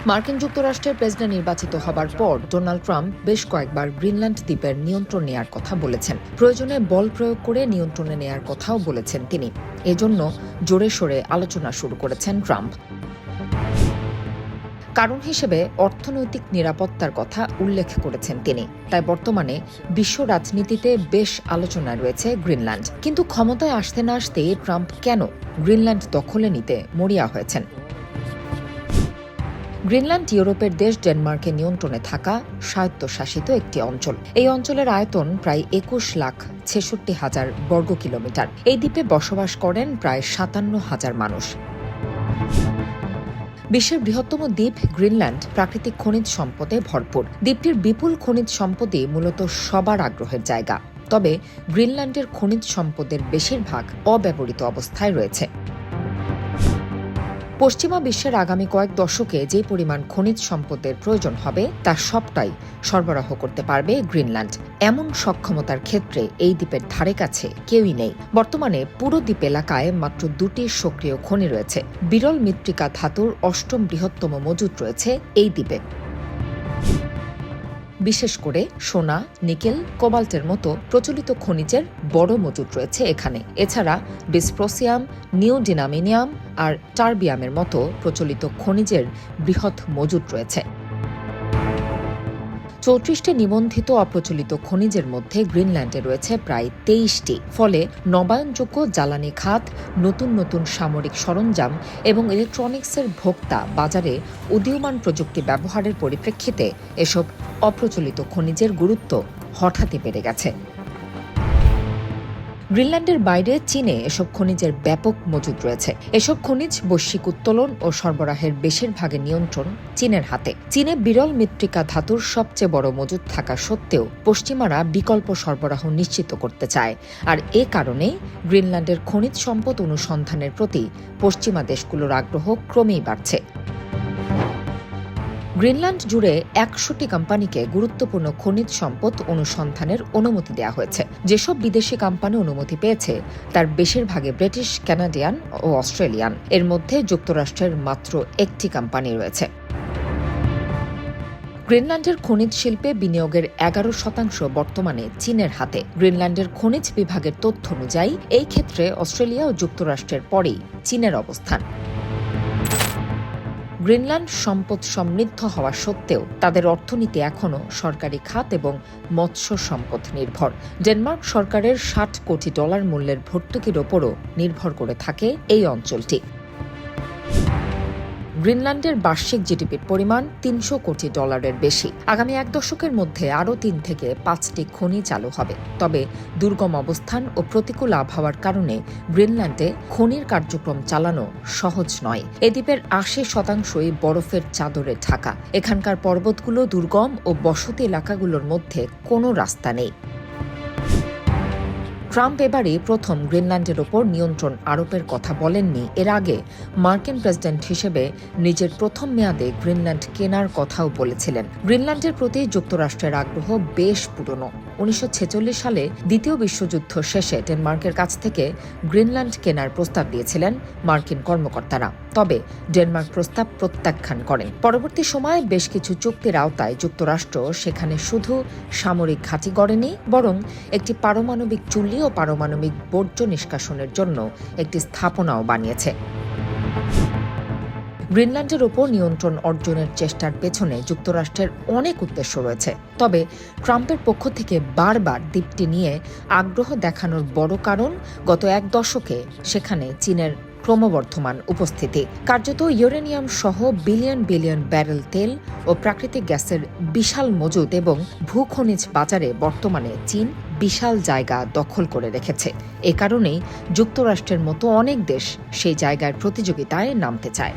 মার্কিন যুক্তরাষ্ট্রের প্রেসিডেন্ট নির্বাচিত হবার পর ডোনাল্ড ট্রাম্প বেশ কয়েকবার গ্রিনল্যান্ড দ্বীপের নিয়ন্ত্রণ নেয়ার কথা বলেছেন। প্রয়োজনে বল প্রয়োগ করে নিয়ন্ত্রণে নেয়ার কথাও বলেছেন তিনি। এজন্য জোরে সোরে আলোচনা শুরু করেছেন ট্রাম্প। কারণ হিসেবে অর্থনৈতিক নিরাপত্তার কথা উল্লেখ করেছেন তিনি। তাই বর্তমানে বিশ্ব রাজনীতিতে বেশ আলোচনায় রয়েছে গ্রিনল্যান্ড। কিন্তু ক্ষমতায় আসতে না আসতেই ট্রাম্প কেন গ্রিনল্যান্ড দখলে নিতে মরিয়া হয়েছেন? গ্রিনল্যান্ড ইউরোপের দেশ ডেনমার্কের নিয়ন্ত্রণে থাকা স্বায়ত্তশাসিত একটি অঞ্চল। এই অঞ্চলের আয়তন প্রায় 21,66,000 বর্গ কিলোমিটার। এই দ্বীপে বসবাস করেন প্রায় 57,000 মানুষ। বিশ্বের বৃহত্তম দ্বীপ গ্রিনল্যান্ড প্রাকৃতিক খনিজ সম্পদে ভরপুর। দ্বীপটির বিপুল খনিজ সম্পদই মূলত সবার আগ্রহের জায়গা। তবে গ্রিনল্যান্ডের খনিজ সম্পদের বেশিরভাগ অব্যবহৃত অবস্থায় রয়েছে। পশ্চিমা বিশ্বের আগামী কয়েক দশকে যে পরিমাণ খনিজ সম্পদের প্রয়োজন হবে তার সবটাই সরবরাহ করতে পারবে গ্রিনল্যান্ড। এমন সক্ষমতার ক্ষেত্রে এই দ্বীপের ধারে কাছে কেউই নেই। বর্তমানে পুরো দ্বীপ এলাকায় মাত্র 2টি সক্রিয় খনি রয়েছে। বিরল মৃত্তিকা ধাতুর 8ম বৃহত্তম মজুত রয়েছে এই দ্বীপে। বিশেষ করে সোনা, নিকেল, কোবাল্টের মতো প্রচলিত খনিজের বড় মজুত রয়েছে এখানে। এছাড়া ডিসপ্রোসিয়াম, নিওডিনামিনিয়াম আর টার্বিয়ামের মতো প্রচলিত খনিজের বৃহৎ মজুত রয়েছে। 34টি নিবন্ধিত অপ্রচলিত খনিজের মধ্যে গ্রিনল্যান্ডে রয়েছে প্রায় 23টি। ফলে নবায়নযোগ্য জ্বালানি খাত, নতুন নতুন সামরিক সরঞ্জাম এবং ইলেকট্রনিক্সের ভোক্তা বাজারে উদীয়মান প্রযুক্তি ব্যবহারের পরিপ্রেক্ষিতে এসব অপ্রচলিত খনিজের গুরুত্ব হঠাৎই বেড়ে গেছে। গ্রিনল্যান্ডের বাইরে চীনে এসব খনিজের ব্যাপক মজুদ রয়েছে। এসব খনিজ বৈশ্বিক উত্তোলন ও সরবরাহের বেশিরভাগের নিয়ন্ত্রণ চীনের হাতে। চীনে বিরল মৃত্তিকা ধাতুর সবচেয়ে বড় মজুদ থাকা সত্ত্বেও পশ্চিমারা বিকল্প সরবরাহ নিশ্চিত করতে চায়। আর এ কারণেই গ্রিনল্যান্ডের খনিজ সম্পদ অনুসন্ধানের প্রতি পশ্চিমা দেশগুলোর আগ্রহ ক্রমেই বাড়ছে। গ্রিনল্যান্ড জুড়ে 100টি কোম্পানিকে গুরুত্বপূর্ণ খনিজ সম্পদ অনুসন্ধানের অনুমতি দেওয়া হয়েছে। যেসব বিদেশি কোম্পানি অনুমতি পেয়েছে তার বেশিরভাগে ব্রিটিশ, কানাডিয়ান ও অস্ট্রেলিয়ান। এর মধ্যে যুক্তরাষ্ট্রের মাত্র 1টি কোম্পানি রয়েছে। গ্রিনল্যান্ডের খনিজ শিল্পে বিনিয়োগের 11% বর্তমানে চীনের হাতে। গ্রিনল্যান্ডের খনিজ বিভাগের তথ্য অনুযায়ী এই ক্ষেত্রে অস্ট্রেলিয়া ও যুক্তরাষ্ট্রের পরেই চীনের অবস্থান। গ্রিনল্যান্ড সম্পদ সমৃদ্ধ হওয়া সত্ত্বেও তাদের অর্থনীতি এখনও সরকারি খাত এবং মৎস্য সম্পদ নির্ভর। ডেনমার্ক সরকারের $60 কোটি মূল্যের ভর্তুকির ওপরও নির্ভর করে থাকে এই অঞ্চলটি। গ্রিনল্যান্ডের বার্ষিক জিডিপির পরিমাণ $300 কোটি বেশি। আগামী 1 দশকের মধ্যে আরও 3 থেকে 5টি খনি চালু হবে। তবে দুর্গম অবস্থান ও প্রতিকূল আবহাওয়ার কারণে গ্রিনল্যান্ডে খনির কার্যক্রম চালানো সহজ নয়। এ দ্বীপের 80% বরফের চাদরে ঢাকা। এখানকার পর্বতগুলো দুর্গম ও বসতি এলাকাগুলোর মধ্যে কোনো রাস্তা নেই। ট্রাম্প এবারই প্রথম গ্রিনল্যান্ডের ওপর নিয়ন্ত্রণ আরোপের কথা বলেননি। এর আগে মার্কিন প্রেসিডেন্ট হিসেবে নিজের প্রথম মেয়াদে গ্রিনল্যান্ড কেনার কথাও বলেছিলেন। গ্রিনল্যান্ডের প্রতি যুক্তরাষ্ট্রের আগ্রহ বেশ পুরনো। 1946 সালে দ্বিতীয় বিশ্বযুদ্ধ শেষে ডেনমার্কের কাছ থেকে গ্রিনল্যান্ড কেনার প্রস্তাব দিয়েছিলেন মার্কিন কর্মকর্তারা। তবে ডেনমার্ক প্রস্তাব প্রত্যাখ্যান করেন। পরবর্তী সময়ে বেশ কিছু চুক্তির আওতায় যুক্তরাষ্ট্র সেখানে শুধু সামরিক ঘাঁটি গড়েনি, বরং একটি পারমাণবিক চুল্লি ও পারমাণবিক বর্জ্য নিষ্কাশনের জন্য একটি স্থাপনাও বানিয়েছে। গ্রিনল্যান্ডের ওপর নিয়ন্ত্রণ অর্জনের চেষ্টার পেছনে যুক্তরাষ্ট্রের অনেক উদ্দেশ্য রয়েছে। তবে ট্রাম্পের পক্ষ থেকে বারবার দ্বীপটি নিয়ে আগ্রহ দেখানোর বড় কারণ গত 1 দশকে সেখানে চীনের ক্রমবর্ধমান উপস্থিতি। কার্যত ইউরেনিয়াম সহ বিলিয়ন বিলিয়ন ব্যারেল তেল ও প্রাকৃতিক গ্যাসের বিশাল মজুদ এবং ভূখনিজ বাজারে বর্তমানে চীন বিশাল জায়গা দখল করে রেখেছে। এ কারণেই যুক্তরাষ্ট্রের মতো অনেক দেশ সেই জায়গার প্রতিযোগিতায় নামতে চায়।